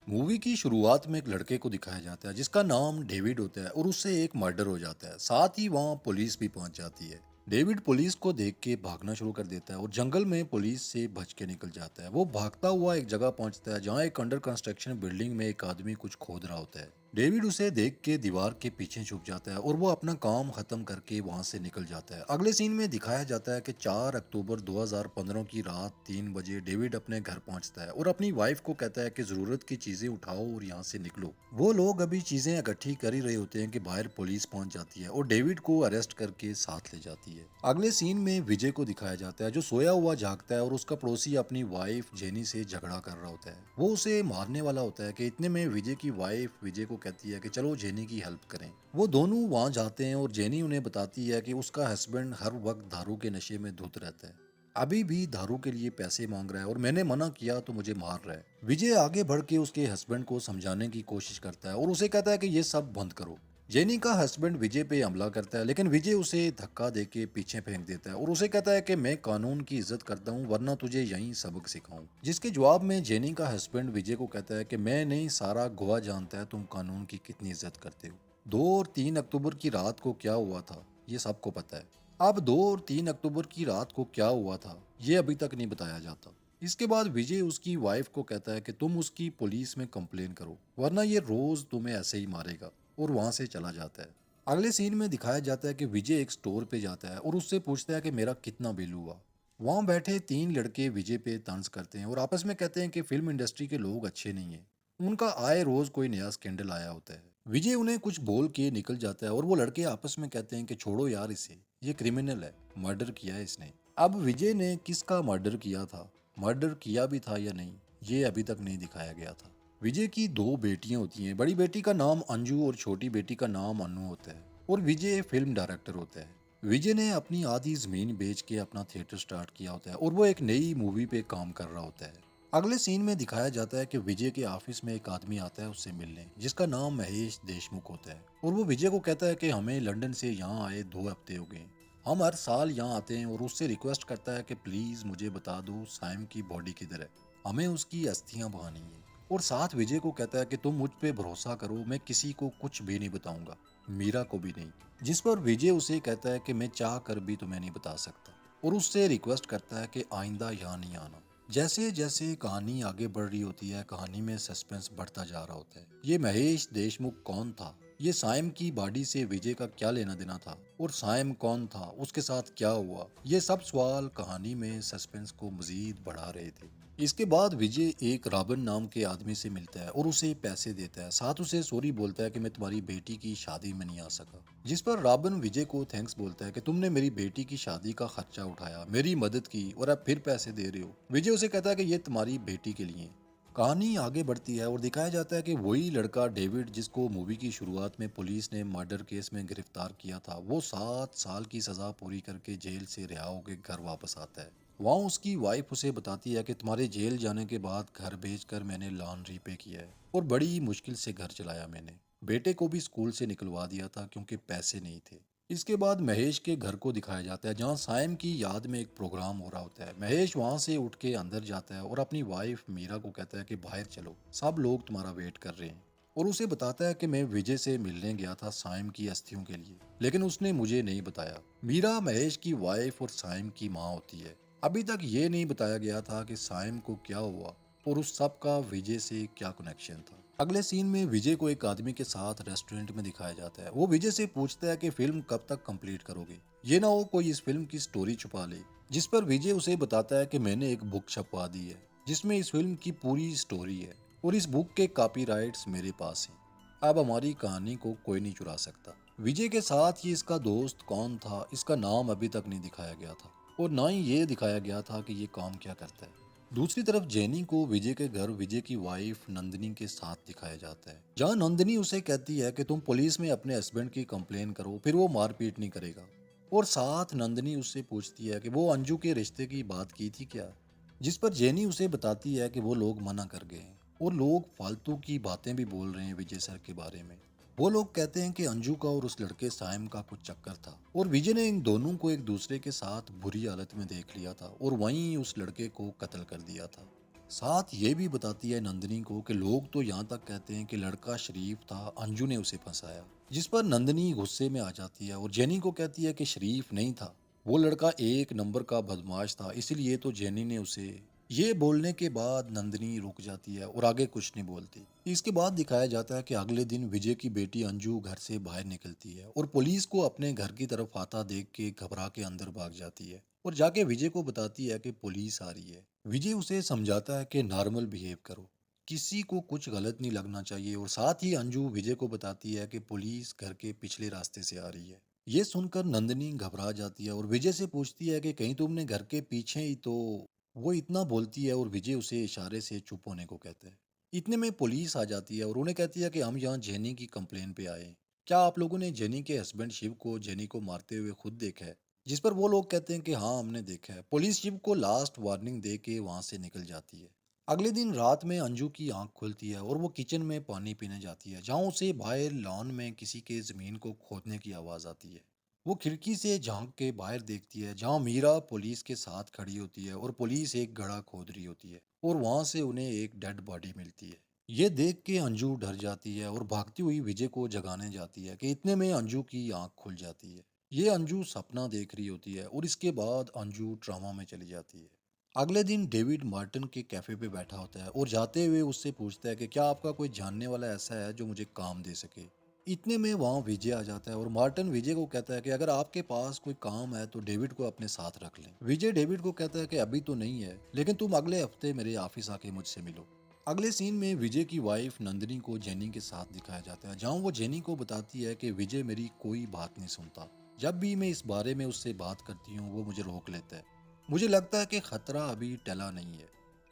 Movie की शुरुआत में एक लड़के को दिखाया जाता है जिसका नाम डेविड होता है और उससे एक मर्डर हो जाता है। साथ ही वहाँ पुलिस भी पहुंच जाती है। डेविड पुलिस को देख के भागना शुरू कर देता है और जंगल में पुलिस से बच के निकल जाता है। वो भागता हुआ एक जगह पहुंचता है जहाँ एक अंडर कंस्ट्रक्शन बिल्डिंग में एक आदमी कुछ खोद रहा होता है। डेविड उसे देख के दीवार के पीछे छुप जाता है और वो अपना काम खत्म करके वहां से निकल जाता है। अगले सीन में दिखाया जाता है कि 4 अक्टूबर 2015 की रात 3 बजे डेविड अपने घर पहुंचता है और अपनी वाइफ को कहता है कि जरूरत की चीजें उठाओ और यहाँ से निकलो। वो लोग अभी चीजें इकट्ठी कर ही रहे होते हैं कि बाहर पुलिस पहुंच जाती है और डेविड को अरेस्ट करके साथ ले जाती है। अगले सीन में विजय को दिखाया जाता है जो सोया हुआ जागता है और उसका पड़ोसी अपनी वाइफ जेनी से झगड़ा कर रहा होता है। वो उसे मारने वाला होता है कि इतने में विजय की वाइफ विजय को कहती है कि चलो जेनी की हेल्प करें। वो दोनों वहां जाते हैं और जेनी उन्हें बताती है कि उसका हस्बैंड हर वक्त दारू के नशे में धुत रहता है, अभी भी दारू के लिए पैसे मांग रहा है और मैंने मना किया तो मुझे मार रहा है। विजय आगे बढ़ के उसके हस्बैंड को समझाने की कोशिश करता है और उसे कहता है कि ये सब बंद करो। जेनी का हस्बैंड विजय पे हमला करता है लेकिन विजय उसे धक्का देके पीछे फेंक देता है और उसे कहता है कि मैं कानून की इज्जत करता हूँ वरना तुझे यहीं सबक सिखाऊं। जिसके जवाब में जेनी का हस्बैंड विजय को कहता है कि मैं नहीं, सारा गोवा जानता है तुम कानून की कितनी इज्जत करते हो। 2 और 3 अक्टूबर की रात को क्या हुआ था ये सबको पता है। अब 2 और 3 अक्टूबर की रात को क्या हुआ था ये अभी तक नहीं बताया जाता। इसके बाद विजय उसकी वाइफ को कहता है कि तुम उसकी पुलिस में कंप्लेन करो वरना ये रोज तुम्हें ऐसे ही मारेगा, और वहां से चला जाता है। अगले सीन में दिखाया जाता है कि विजय एक स्टोर पे जाता है और उससे पूछता है कि मेरा कितना बिल हुआ। वहां बैठे 3 लड़के विजय पे तंज करते हैं और आपस में कहते हैं कि फिल्म इंडस्ट्री के लोग अच्छे नहीं हैं, उनका आए रोज कोई नया स्कैंडल आया होता है। विजय उन्हें कुछ बोल के निकल जाता है और वो लड़के आपस में कहते हैं कि छोड़ो यार इसे, ये क्रिमिनल है, मर्डर किया है इसने। अब विजय ने किसका मर्डर किया था, मर्डर किया भी था या नहीं, ये अभी तक नहीं दिखाया गया था। विजय की 2 बेटियां होती हैं, बड़ी बेटी का नाम अंजू और छोटी बेटी का नाम अनु होता है और विजय फिल्म डायरेक्टर होता है। विजय ने अपनी आधी जमीन बेच के अपना थिएटर स्टार्ट किया होता है और वो एक नई मूवी पे काम कर रहा होता है। अगले सीन में दिखाया जाता है कि विजय के ऑफिस में एक आदमी आता है उससे मिलने जिसका नाम महेश देशमुख होता है और वो विजय को कहता है कि हमें लंदन से यहाँ आए 2 हफ्ते हो गए, हम हर साल यहाँ आते हैं, और उससे रिक्वेस्ट करता है कि प्लीज मुझे बता दो साइम की बॉडी किधर है, हमें उसकी अस्थियां बहानी है। और साथ विजय को कहता है कि तुम मुझ पे भरोसा करो, मैं किसी को कुछ भी नहीं बताऊंगा, मीरा को भी नहीं। जिस पर विजय उसे कहता है कि मैं चाह कर भी तुम्हें नहीं बता सकता और उससे रिक्वेस्ट करता है कि आइंदा यहाँ नहीं आना। जैसे जैसे कहानी आगे बढ़ रही होती है कहानी में सस्पेंस बढ़ता जा रहा होता है। ये महेश देशमुख कौन था, ये साइम की बॉडी से विजय का क्या लेना देना था, और साइम कौन था, उसके साथ क्या हुआ, ये सब सवाल कहानी में सस्पेंस को मजीद बढ़ा रहे थे। इसके बाद विजय एक रॉबिन नाम के आदमी से मिलता है और उसे पैसे देता है, साथ उसे सॉरी बोलता है कि मैं तुम्हारी बेटी की शादी में नहीं आ सका। जिस पर रॉबिन विजय को थैंक्स बोलता है कि तुमने मेरी बेटी की शादी का खर्चा उठाया, मेरी मदद की और अब फिर पैसे दे रहे हो। विजय उसे कहता है कि ये तुम्हारी बेटी के लिए। कहानी आगे बढ़ती है और दिखाया जाता है कि वही लड़का डेविड जिसको मूवी की शुरुआत में पुलिस ने मर्डर केस में गिरफ्तार किया था, वो 7 साल की सजा पूरी करके जेल से रिहा होकर घर वापस आता है। वहाँ उसकी वाइफ उसे बताती है कि तुम्हारे जेल जाने के बाद घर भेजकर मैंने लोन रीपे किया है और बड़ी मुश्किल से घर चलाया मैंने, बेटे को भी स्कूल से निकलवा दिया था क्योंकि पैसे नहीं थे। इसके बाद महेश के घर को दिखाया जाता है जहाँ साइम की याद में एक प्रोग्राम हो रहा होता है। महेश वहाँ से उठ के अंदर जाता है और अपनी वाइफ मीरा को कहता है कि बाहर चलो, सब लोग तुम्हारा वेट कर रहे हैं, और उसे बताता है कि मैं विजय से मिलने गया था साइम की अस्थियों के लिए, लेकिन उसने मुझे नहीं बताया। मीरा महेश की वाइफ और साइम की माँ होती है। अभी तक ये नहीं बताया गया था कि साइम को क्या हुआ और उस सब का विजय से क्या कनेक्शन था। अगले सीन में विजय को एक आदमी के साथ रेस्टोरेंट में दिखाया जाता है। वो विजय से पूछता है कि फिल्म कब तक कंप्लीट करोगे, ये ना हो कोई इस फिल्म की स्टोरी छुपा ले। जिस पर विजय उसे बताता है कि मैंने एक बुक छपवा दी है जिसमें इस फिल्म की पूरी स्टोरी है और इस बुक के कॉपीराइट्स मेरे पास हैं। अब हमारी कहानी को कोई नहीं चुरा सकता। विजय के साथ ही इसका दोस्त कौन था इसका नाम अभी तक नहीं दिखाया गया था और ना ही ये दिखाया गया था कि ये काम क्या करता है। दूसरी तरफ जेनी को विजय के घर विजय की वाइफ नंदिनी के साथ दिखाया जाता है जहां नंदिनी उसे कहती है कि तुम पुलिस में अपने हस्बैंड की कंप्लेन करो फिर वो मारपीट नहीं करेगा। और साथ नंदिनी उससे पूछती है कि वो अंजू के रिश्ते की बात की थी क्या। जिस पर जेनी उसे बताती है कि वो लोग मना कर गए हैं और लोग फालतू की बातें भी बोल रहे हैं विजय सर के बारे में। वो लोग कहते हैं कि अंजू का और उस लड़के साइम का कुछ चक्कर था और विजय ने इन दोनों को एक दूसरे के साथ बुरी हालत में देख लिया था और वहीं उस लड़के को कत्ल कर दिया था। साथ ये भी बताती है नंदिनी को कि लोग तो यहाँ तक कहते हैं कि लड़का शरीफ था, अंजू ने उसे फंसाया। जिस पर नंदिनी गुस्से में आ जाती है और जेनी को कहती है कि शरीफ नहीं था, वो लड़का एक नंबर का बदमाश था, इसीलिए तो जेनी ने उसे। ये बोलने के बाद नंदिनी रुक जाती है और आगे कुछ नहीं बोलती। इसके बाद दिखाया जाता है कि अगले दिन विजय की बेटी अंजू घर से बाहर निकलती है और पुलिस को अपने घर की तरफ आता देख के घबरा के अंदर भाग जाती है और जाके विजय को बताती है कि पुलिस आ रही है। विजय उसे समझाता है कि नॉर्मल बिहेव करो, किसी को कुछ गलत नहीं लगना चाहिए, और साथ ही अंजू विजय को बताती है कि पुलिस घर के पिछले रास्ते से आ रही है। ये सुनकर नंदिनी घबरा जाती है और विजय से पूछती है कि कहीं तुमने घर के पीछे ही तो। वो इतना बोलती है और विजय उसे इशारे से चुप होने को कहता है। इतने में पुलिस आ जाती है और उन्हें कहती है कि हम यहाँ जेनी की कंप्लेन पे आए हैं। क्या आप लोगों ने जेनी के हस्बैंड शिव को जेनी को मारते हुए खुद देखा है? जिस पर वो लोग कहते हैं कि हाँ, हमने देखा है। पुलिस शिव को लास्ट वार्निंग दे के वहां से निकल जाती है। अगले दिन रात में अंजू की आंख खुलती है और वो किचन में पानी पीने जाती है, जहाँ उसे बाहर लॉन में किसी के जमीन को खोदने की आवाज आती है। वो खिड़की से झांक के बाहर देखती है, जहाँ मीरा पुलिस के साथ खड़ी होती है और पुलिस एक गड्ढा खोद रही होती है और वहां से उन्हें एक डेड बॉडी मिलती है। ये देख के अंजू डर जाती है और भागती हुई विजय को जगाने जाती है कि इतने में अंजू की आंख खुल जाती है। ये अंजू सपना देख रही होती है और इसके बाद अंजू ट्रामा में चली जाती है। अगले दिन डेविड मार्टिन के कैफे पे बैठा होता है और जाते हुए उससे पूछता है कि क्या आपका कोई जानने वाला ऐसा है जो मुझे काम दे सके। इतने में वहाँ विजय आ जाता है और मार्टिन विजय को कहता है कि अगर आपके पास कोई काम है तो डेविड को अपने साथ रख लें। विजय डेविड को कहता है कि अभी तो नहीं है, लेकिन तुम अगले हफ्ते मेरे ऑफिस आके मुझसे मिलो। अगले सीन में विजय की वाइफ नंदिनी को जेनी के साथ दिखाया जाता है, जहाँ वो जेनी को बताती है कि विजय मेरी कोई बात नहीं सुनता। जब भी मैं इस बारे में उससे बात करती हूँ वो मुझे रोक लेता है। मुझे लगता है कि खतरा अभी टला नहीं है,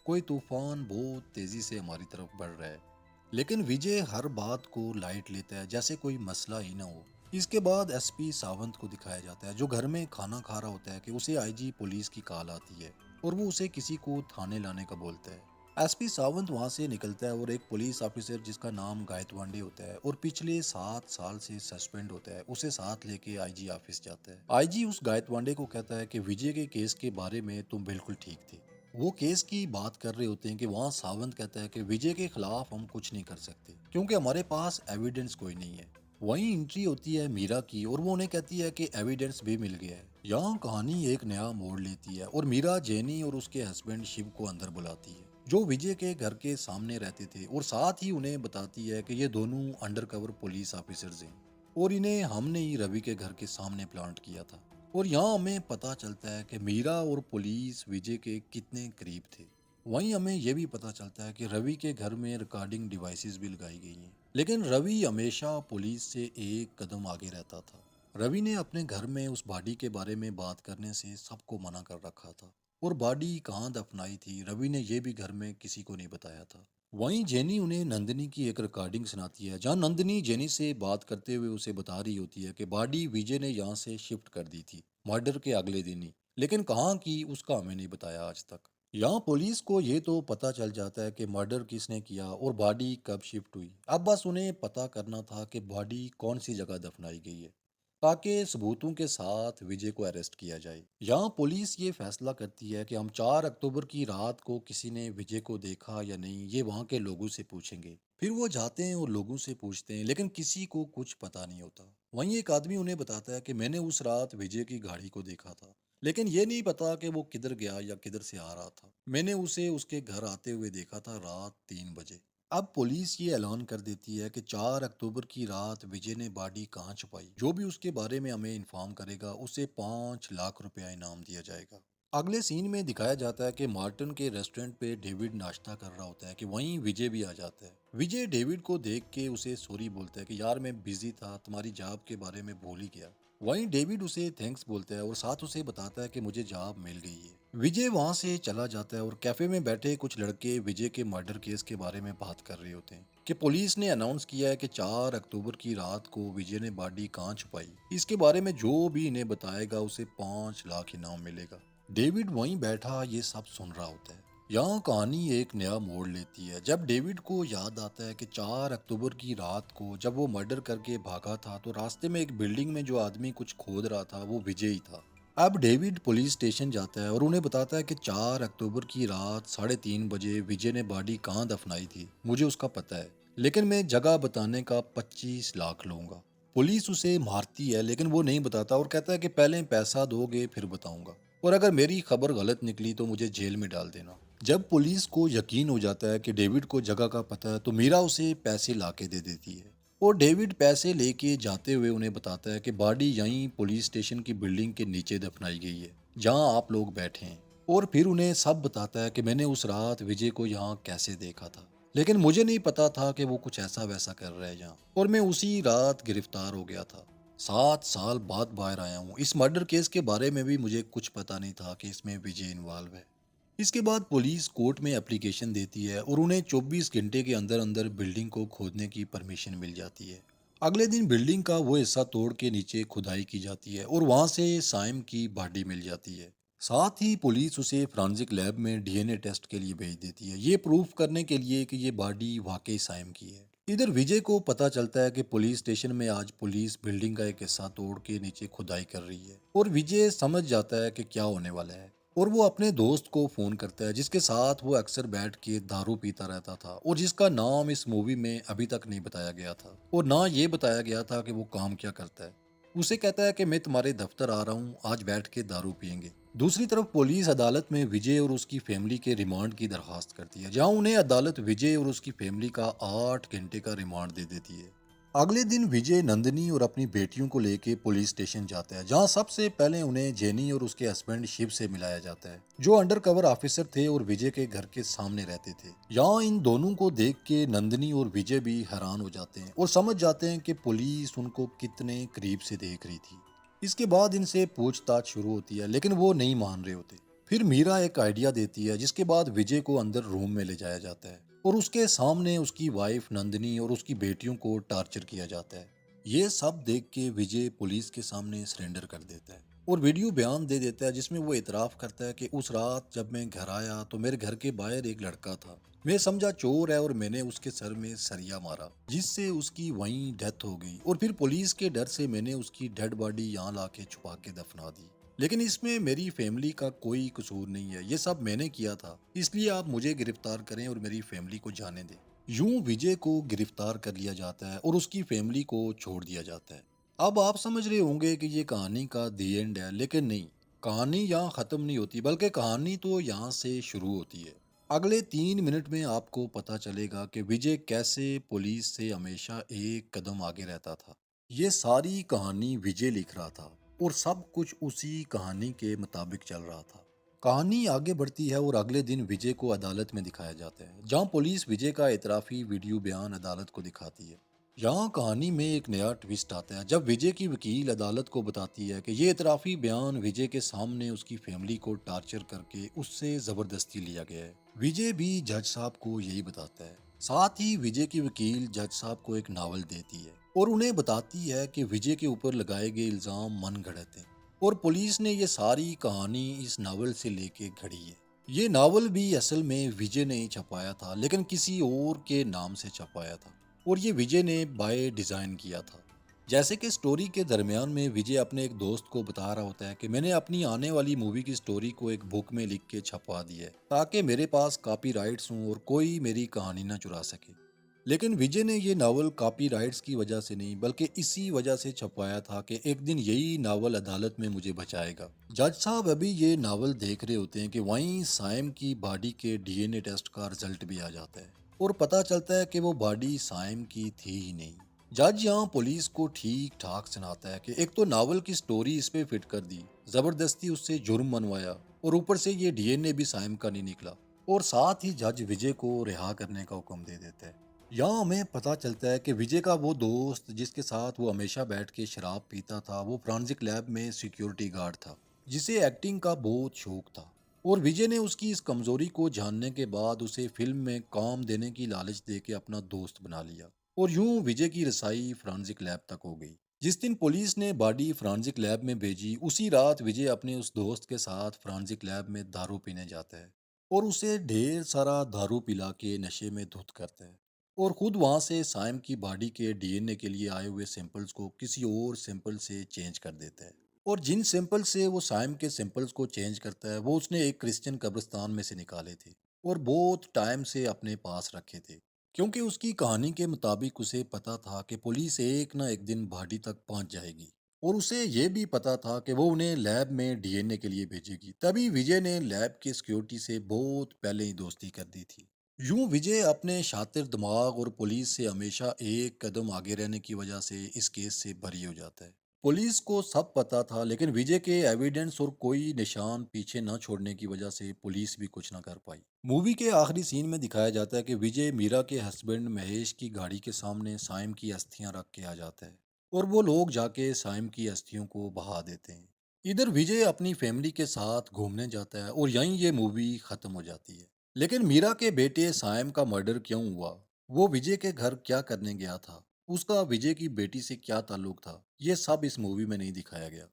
कोई तूफान बहुत तेजी से हमारी तरफ बढ़ रहा है। लेकिन विजय हर बात को लाइट लेता है, जैसे कोई मसला ही ना हो। इसके बाद एसपी सावंत को दिखाया जाता है, जो घर में खाना खा रहा होता है कि उसे आईजी पुलिस की कॉल आती है और वो उसे किसी को थाने लाने का बोलता है। एसपी सावंत वहां से निकलता है और एक पुलिस ऑफिसर जिसका नाम गायतवांडे होता है और पिछले 7 साल से सस्पेंड होता है, उसे साथ लेके आईजी ऑफिस जाता है। आईजी उस गायतवांडे को कहता है कि विजय के केस के बारे में तुम बिल्कुल ठीक थे। वो केस की बात कर रहे होते हैं कि वहाँ सावंत कहता है कि विजय के खिलाफ हम कुछ नहीं कर सकते क्योंकि हमारे पास एविडेंस कोई नहीं है। वहीं एंट्री होती है मीरा की और वो उन्हें कहती है कि एविडेंस भी मिल गया है। यहाँ कहानी एक नया मोड़ लेती है और मीरा जेनी और उसके हस्बैंड शिव को अंदर बुलाती है, जो विजय के घर के सामने रहते थे, और साथ ही उन्हें बताती है कि ये दोनों अंडरकवर पुलिस ऑफिसर्स हैं और इन्हें हमने ही रवि के घर के सामने प्लांट किया था। और यहाँ हमें पता चलता है कि मीरा और पुलिस विजय के कितने करीब थे। वहीं हमें यह भी पता चलता है कि रवि के घर में रिकॉर्डिंग डिवाइसेस भी लगाई गई हैं, लेकिन रवि हमेशा पुलिस से एक कदम आगे रहता था। रवि ने अपने घर में उस बॉडी के बारे में बात करने से सबको मना कर रखा था, और बॉडी कहाँ दफनाई थी रवि ने यह भी घर में किसी को नहीं बताया था। वहीं जेनी उन्हें नंदिनी की एक रिकॉर्डिंग सुनाती है, जहां नंदिनी जेनी से बात करते हुए उसे बता रही होती है कि बॉडी विजय ने यहाँ से शिफ्ट कर दी थी मर्डर के अगले दिन ही, लेकिन कहाँ की उसका हमें नहीं बताया आज तक। यहाँ पुलिस को ये तो पता चल जाता है कि मर्डर किसने किया और बॉडी कब शिफ्ट हुई। अब बस उन्हें पता करना था कि बॉडी कौन सी जगह दफनाई गई है, ताकि सबूतों के साथ विजय को अरेस्ट किया जाए। यहाँ पुलिस ये फैसला करती है कि हम 4 अक्टूबर की रात को किसी ने विजय को देखा या नहीं ये वहाँ के लोगों से पूछेंगे। फिर वो जाते हैं और लोगों से पूछते हैं, लेकिन किसी को कुछ पता नहीं होता। वहीं एक आदमी उन्हें बताता है कि मैंने उस रात विजय की गाड़ी को देखा था, लेकिन ये नहीं पता कि वो किधर गया या किधर से आ रहा था। मैंने उसे उसके घर आते हुए देखा था रात 3 बजे। अब पुलिस ये ऐलान कर देती है कि 4 अक्टूबर की रात विजय ने बॉडी कहाँ छुपाई, जो भी उसके बारे में हमें इन्फॉर्म करेगा उसे 5 लाख रुपया इनाम दिया जाएगा। अगले सीन में दिखाया जाता है कि मार्टिन के रेस्टोरेंट पे डेविड नाश्ता कर रहा होता है कि वहीं विजय भी आ जाता है। विजय डेविड को देख के उसे सॉरी बोलता है कि यार मैं बिजी था, तुम्हारी जॉब के बारे में भूल ही गया। वहीं डेविड उसे थैंक्स बोलता है और साथ उसे बताता है कि मुझे जॉब मिल गई है। विजय वहां से चला जाता है और कैफे में बैठे कुछ लड़के विजय के मर्डर केस के बारे में बात कर रहे होते हैं कि पुलिस ने अनाउंस किया है कि 4 अक्टूबर की रात को विजय ने बॉडी कहाँ छुपाई। इसके बारे में जो भी इन्हें बताएगा उसे 5 लाख इनाम मिलेगा। डेविड वहीं बैठा ये सब सुन रहा होता है। यहाँ कहानी एक नया मोड़ लेती है जब डेविड को याद आता है कि 4 अक्टूबर की रात को जब वो मर्डर करके भागा था तो रास्ते में एक बिल्डिंग में जो आदमी कुछ खोद रहा था वो विजय ही था। अब डेविड पुलिस स्टेशन जाता है और उन्हें बताता है कि 4 अक्टूबर की रात 3:30 बजे विजय ने बॉडी कहाँ दफनाई थी। मुझे उसका पता है, लेकिन मैं जगह बताने का 25 लाख लूंगा। पुलिस उसे मारती है लेकिन वो नहीं बताता और कहता है कि पहले पैसा दोगे फिर बताऊंगा, और अगर मेरी खबर गलत निकली तो मुझे जेल में डाल देना। जब पुलिस को यकीन हो जाता है कि डेविड को जगह का पता है तो मीरा उसे पैसे लाके दे देती है, और डेविड पैसे लेके जाते हुए उन्हें बताता है कि बॉडी यहीं पुलिस स्टेशन की बिल्डिंग के नीचे दफनाई गई है जहां आप लोग बैठे हैं। और फिर उन्हें सब बताता है कि मैंने उस रात विजय को यहाँ कैसे देखा था, लेकिन मुझे नहीं पता था कि वो कुछ ऐसा वैसा कर रहा है यहाँ, और मैं उसी रात गिरफ्तार हो गया था। 7 साल बाद बाहर आया हूँ। इस मर्डर केस के बारे में भी मुझे कुछ पता नहीं था कि इसमें विजय इन्वॉल्व है। इसके बाद पुलिस कोर्ट में एप्लीकेशन देती है और उन्हें 24 घंटे के अंदर अंदर बिल्डिंग को खोदने की परमिशन मिल जाती है। अगले दिन बिल्डिंग का वो हिस्सा तोड़ के नीचे खुदाई की जाती है और वहां से साइम की बॉडी मिल जाती है। साथ ही पुलिस उसे फोरेंसिक लैब में डीएनए टेस्ट के लिए भेज देती है, ये प्रूफ करने के लिए कि ये बॉडी वाकई साइम की है। इधर विजय को पता चलता है कि पुलिस स्टेशन में आज पुलिस बिल्डिंग का एक हिस्सा तोड़ के नीचे खुदाई कर रही है, और विजय समझ जाता है कि क्या होने वाला है। और वो अपने दोस्त को फोन करता है जिसके साथ वो अक्सर बैठ के दारू पीता रहता था और जिसका नाम इस मूवी में अभी तक नहीं बताया गया था, और ना ये बताया गया था कि वो काम क्या करता है। उसे कहता है कि मैं तुम्हारे दफ्तर आ रहा हूँ, आज बैठ के दारू पियेंगे। दूसरी तरफ पुलिस अदालत में विजय और उसकी फैमिली के रिमांड की दरखास्त करती है, जहां उन्हें अदालत विजय और उसकी फैमिली का 8 घंटे का रिमांड दे देती है। अगले दिन विजय नंदिनी और अपनी बेटियों को लेके पुलिस स्टेशन जाता है, जहां सबसे पहले उन्हें जेनी और उसके हस्बैंड शिव से मिलाया जाता है, जो अंडरकवर ऑफिसर थे और विजय के घर के सामने रहते थे। यहाँ इन दोनों को देख के नंदिनी और विजय भी हैरान हो जाते हैं और समझ जाते हैं कि पुलिस उनको कितने करीब से देख रही थी। इसके बाद इनसे पूछताछ शुरू होती है लेकिन वो नहीं मान रहे होते। फिर मीरा एक आइडिया देती है जिसके बाद विजय को अंदर रूम में ले जाया जाता है और उसके सामने उसकी वाइफ नंदिनी और उसकी बेटियों को टॉर्चर किया जाता है। ये सब देख के विजय पुलिस के सामने सरेंडर कर देता है और वीडियो बयान दे देता है जिसमें वो इतराफ करता है कि उस रात जब मैं घर आया तो मेरे घर के बाहर एक लड़का था। मैं समझा चोर है और मैंने उसके सर में सरिया मारा जिससे उसकी वहीं डेथ हो गई, और फिर पुलिस के डर से मैंने उसकी डेड बॉडी यहाँ लाके छुपा के दफना दी। लेकिन इसमें मेरी फैमिली का कोई कसूर नहीं है, ये सब मैंने किया था, इसलिए आप मुझे गिरफ्तार करें और मेरी फैमिली को जाने दें। यूं विजय को गिरफ्तार कर लिया जाता है और उसकी फैमिली को छोड़ दिया जाता है। अब आप समझ रहे होंगे कि ये कहानी का दी एंड है, लेकिन नहीं, कहानी यहाँ खत्म नहीं होती, बल्कि कहानी तो यहाँ से शुरू होती है। अगले 3 मिनट में आपको पता चलेगा कि विजय कैसे पुलिस से हमेशा एक कदम आगे रहता था। ये सारी कहानी विजय लिख रहा था और सब कुछ उसी कहानी के मुताबिक चल रहा था। कहानी आगे बढ़ती है और अगले दिन विजय को अदालत में दिखाया जाता है, जहां पुलिस विजय का एतराफी वीडियो बयान अदालत को दिखाती है। यहाँ कहानी में एक नया ट्विस्ट आता है जब विजय की वकील अदालत को बताती है कि ये एतराफी बयान विजय के सामने उसकी फैमिली को टार्चर करके उससे जबरदस्ती लिया गया है। विजय भी जज साहब को यही बताता है। साथ ही विजय की वकील जज साहब को एक नावल देती है और उन्हें बताती है कि विजय के ऊपर लगाए गए इल्जाम मन गढ़ंत हैं और पुलिस ने ये सारी कहानी इस नावल से लेके घड़ी है। ये नावल भी असल में विजय ने ही छपाया था, लेकिन किसी और के नाम से छपाया था, और ये विजय ने बाय डिजाइन किया था। जैसे कि स्टोरी के दरमियान में विजय अपने एक दोस्त को बता रहा होता है कि मैंने अपनी आने वाली मूवी की स्टोरी को एक बुक में लिख के छपवा दी है ताकि मेरे पास कॉपीराइट्स हों और कोई मेरी कहानी ना चुरा सके। लेकिन विजय ने ये नावल कॉपीराइट्स की वजह से नहीं बल्कि इसी वजह से छपवाया था कि एक दिन यही नावल अदालत में मुझे बचाएगा। जज साहब अभी ये नावल देख रहे होते हैं कि वहीं साइम की बॉडी के डीएनए टेस्ट का रिजल्ट भी आ जाता है और पता चलता है कि वो बॉडी साइम की थी ही नहीं। जज यहाँ पुलिस को ठीक ठाक सुनाता है कि एक तो नावल की स्टोरी इस पे फिट कर दी, जबरदस्ती उससे जुर्म मनवाया, और ऊपर से ये डीएनए भी साइम का नहीं निकला, और साथ ही जज विजय को रिहा करने का हुक्म दे देता है। यहाँ हमें पता चलता है कि विजय का वो दोस्त जिसके साथ वो हमेशा बैठ के शराब पीता था वो फोरेंसिक लैब में सिक्योरिटी गार्ड था, जिसे एक्टिंग का बहुत शौक था, और विजय ने उसकी इस कमजोरी को जानने के बाद उसे फिल्म में काम देने की लालच दे के अपना दोस्त बना लिया, और यूं विजय की रसाई फोरेंसिक लैब तक हो गई। जिस दिन पुलिस ने बॉडी फोरेंसिक लैब में भेजी उसी रात विजय अपने उस दोस्त के साथ फोरेंसिक लैब में दारू पीने जाता है और उसे ढेर सारा दारू पिला के नशे में धुत करता है, और खुद वहां से साइम की बॉडी के डीएनए के लिए आए हुए सैंपल्स को किसी और सैंपल से चेंज कर देता है। और जिन सिंपल से वो साइम के सिंपल्स को चेंज करता है वो उसने एक क्रिश्चियन कब्रिस्तान में से निकाले थे और बहुत टाइम से अपने पास रखे थे, क्योंकि उसकी कहानी के मुताबिक उसे पता था कि पुलिस एक ना एक दिन बॉडी तक पहुंच जाएगी। और उसे ये भी पता था कि वो उन्हें लैब में डीएनए के लिए भेजेगी। तभी विजय ने लैब के सिक्योरिटी से बहुत पहले ही दोस्ती कर दी थी। यूं विजय अपने शातिर दिमाग और पुलिस से हमेशा एक कदम आगे रहने की वजह से इस केस से बरी हो जाता है। पुलिस को सब पता था, लेकिन विजय के एविडेंस और कोई निशान पीछे न छोड़ने की वजह से पुलिस भी कुछ न कर पाई। मूवी के आखिरी सीन में दिखाया जाता है कि विजय मीरा के हस्बैंड महेश की गाड़ी के सामने साइम की अस्थियां रख के आ जाता है और वो लोग जाके साइम की अस्थियों को बहा देते हैं। इधर विजय अपनी फैमिली के साथ घूमने जाता है और यहीं ये मूवी खत्म हो जाती है। लेकिन मीरा के बेटे साइम का मर्डर क्यों हुआ, वो विजय के घर क्या करने गया था, उसका विजय की बेटी से क्या ताल्लुक था, ये सब इस मूवी में नहीं दिखाया गया।